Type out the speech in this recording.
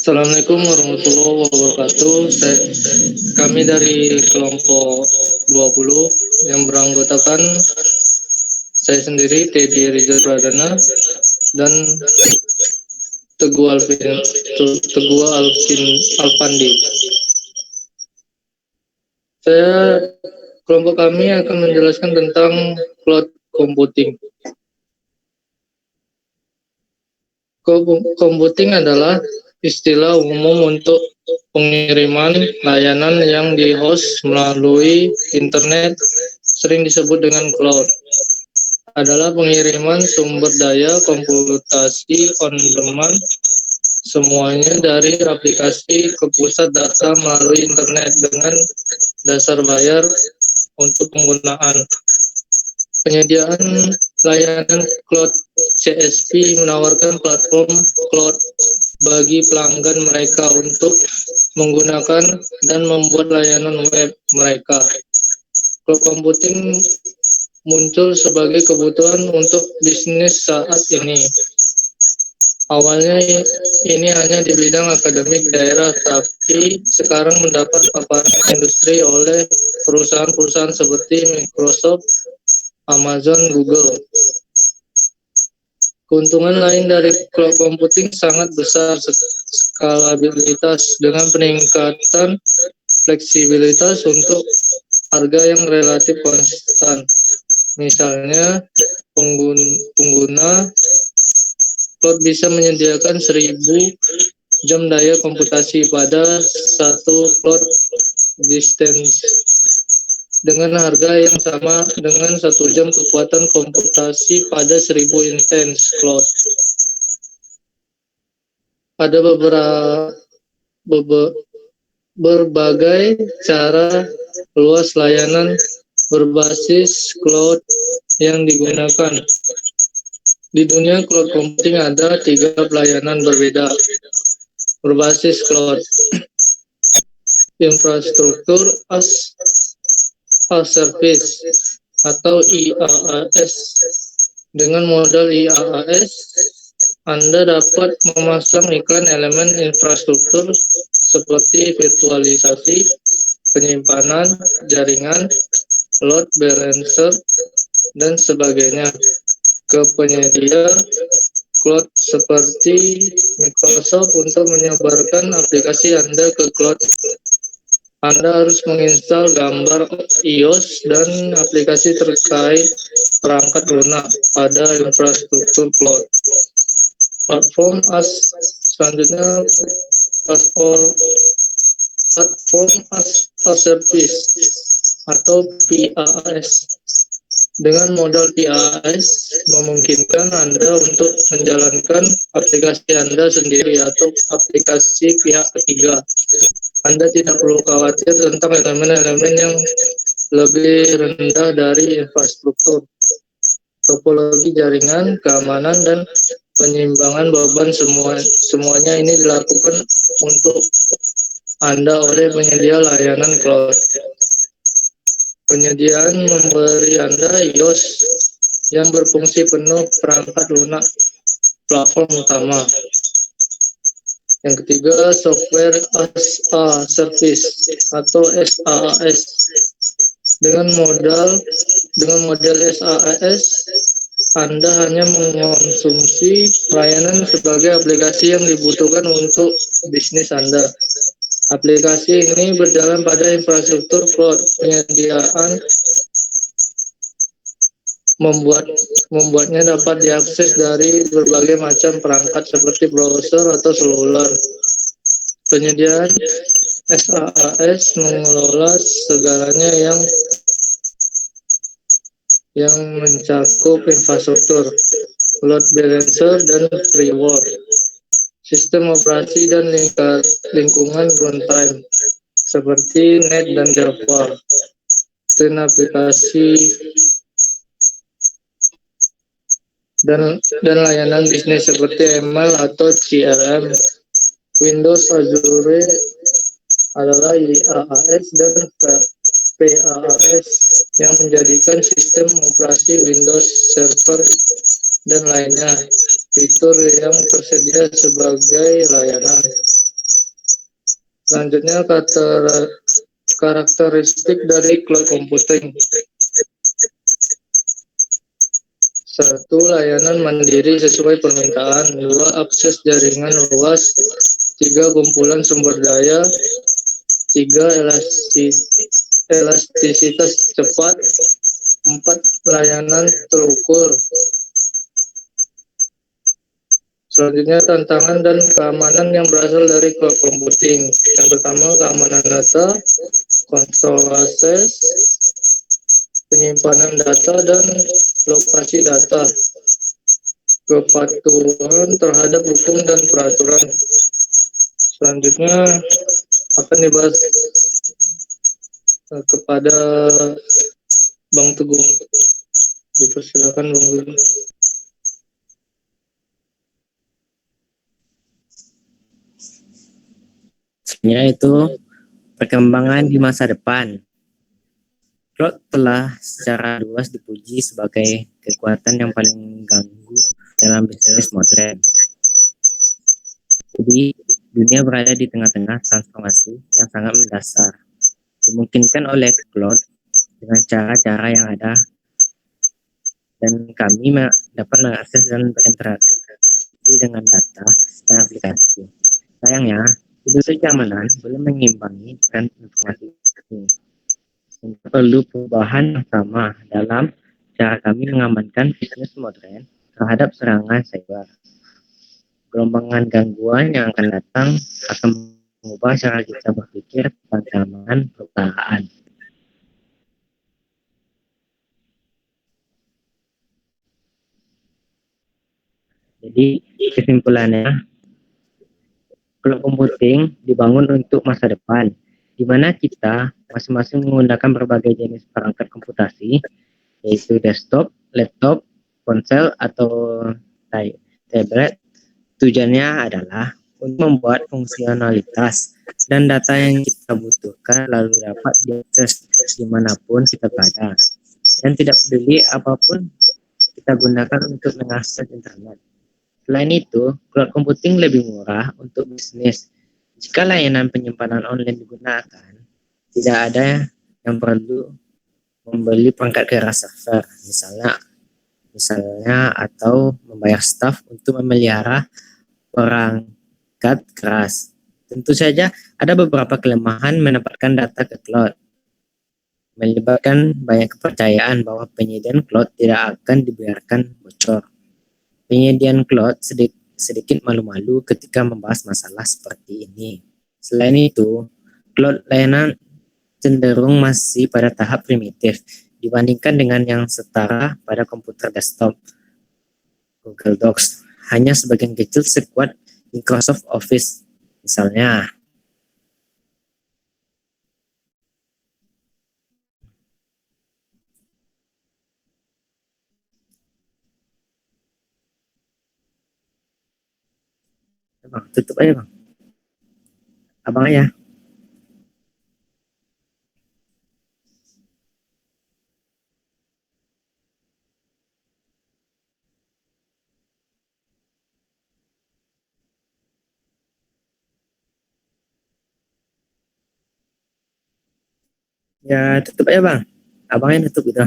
Assalamualaikum warahmatullahi wabarakatuh. Kami dari kelompok 20 yang beranggotakan saya sendiri, Teddy Rizal Pradana, dan Teguh Alpandi. Kelompok kami akan menjelaskan tentang cloud computing. Computing adalah istilah umum untuk pengiriman layanan yang di-host melalui internet, sering disebut dengan cloud. Adalah pengiriman sumber daya komputasi on demand, semuanya dari aplikasi ke pusat data melalui internet dengan dasar bayar untuk penggunaan. Penyediaan layanan cloud CSP menawarkan platform cloud bagi pelanggan mereka untuk menggunakan dan membuat layanan web mereka. Cloud computing muncul sebagai kebutuhan untuk bisnis saat ini. Awalnya ini hanya di bidang akademik daerah, tapi sekarang mendapat paparan industri oleh perusahaan-perusahaan seperti Microsoft, Amazon, Google. Keuntungan lain dari cloud computing sangat besar, skalabilitas dengan peningkatan fleksibilitas untuk harga yang relatif konstan. Misalnya, pengguna cloud bisa menyediakan 1000 jam daya komputasi pada satu cloud distance dengan harga yang sama dengan 1 jam kekuatan komputasi pada 1000 instance cloud. Ada berbagai cara luas layanan berbasis cloud yang digunakan. Di dunia cloud computing ada 3 pelayanan berbeda berbasis cloud. Infrastruktur as a Service atau IaaS. Dengan modal IaaS, Anda dapat memasang iklan elemen infrastruktur seperti virtualisasi, penyimpanan, jaringan, load balancer, dan sebagainya ke penyedia cloud seperti Microsoft. Untuk menyebarkan aplikasi Anda ke cloud, Anda harus menginstal gambar iOS dan aplikasi terkait perangkat lunak pada infrastruktur cloud. Platform selanjutnya, Platform as a Service atau PaaS. Dengan modal PaaS memungkinkan Anda untuk menjalankan aplikasi Anda sendiri atau aplikasi pihak ketiga. Anda tidak perlu khawatir tentang elemen-elemen yang lebih rendah dari infrastruktur, topologi jaringan, keamanan, dan penyimbangan beban. Semuanya ini dilakukan untuk Anda oleh penyedia layanan cloud. Penyediaan memberi Anda iOS yang berfungsi penuh perangkat lunak platform utama. Yang ketiga, Software as a Service atau SaaS. Dengan model SaaS, Anda hanya mengonsumsi layanan sebagai aplikasi yang dibutuhkan untuk bisnis Anda. Aplikasi ini berjalan pada infrastruktur cloud. Penyediaan membuatnya dapat diakses dari berbagai macam perangkat seperti browser atau seluler. Penyediaan SaaS mengelola segalanya yang mencakup infrastruktur, load balancer, dan reward, sistem operasi, dan lingkungan runtime seperti Net dan Java, dan aplikasi dan layanan bisnis seperti email atau CRM. Windows Azure adalah IaaS dan PaaS yang menjadikan sistem operasi Windows Server dan lainnya fitur yang tersedia sebagai layanan. Selanjutnya karakteristik dari cloud computing. Satu, layanan mandiri sesuai permintaan. Dua, akses jaringan luas. Tiga, kumpulan sumber daya. Tiga, elastisitas cepat. Empat, layanan terukur. Selanjutnya, tantangan dan keamanan yang berasal dari cloud computing. Yang pertama, keamanan data, kontrol akses, penyimpanan data, dan lokasi data. Kepatuhan terhadap hukum dan peraturan. Selanjutnya akan dibahas kepada Bang Teguh. Dipersilakan Bang Teguh. Sebenarnya itu perkembangan di masa depan. Cloud telah secara luas dipuji sebagai kekuatan yang paling mengganggu dalam bisnis modern. Jadi, dunia berada di tengah-tengah transformasi yang sangat mendasar. Dimungkinkan oleh cloud dengan cara-cara yang ada, dan kami dapat mengakses dan berinteraksi dengan data dan aplikasi. Sayangnya, industri keamanan belum mengimbangi tren informasi ini. Perlu perubahan yang sama dalam cara kami mengamankan bisnis modern terhadap serangan cyber. Gelombang gangguan yang akan datang akan mengubah cara kita berpikir tentang keamanan perusahaan. Jadi kesimpulannya, cloud computing dibangun untuk masa depan, di mana kita masing-masing menggunakan berbagai jenis perangkat komputasi, yaitu desktop, laptop, ponsel, atau tablet. Tujuannya adalah untuk membuat fungsionalitas dan data yang kita butuhkan lalu dapat diakses dimanapun kita berada. Dan tidak peduli apapun kita gunakan untuk mengakses internet. Selain itu, cloud computing lebih murah untuk bisnis. Jika layanan penyimpanan online digunakan, tidak ada yang perlu membeli perangkat keras server, misalnya atau membayar staf untuk memelihara perangkat keras. Tentu saja ada beberapa kelemahan menempatkan data ke cloud, melibatkan banyak kepercayaan bahwa penyediaan cloud tidak akan dibiarkan bocor. Penyediaan cloud sedikit malu-malu ketika membahas masalah seperti ini. Selain itu, cloud layanan cenderung masih pada tahap primitif dibandingkan dengan yang setara pada komputer desktop. Google Docs hanya sebagian kecil sekuat Microsoft Office, misalnya. Bang, tutup aja bang. Abang aja. Ya tutup aja bang. Abangnya tutup gitu.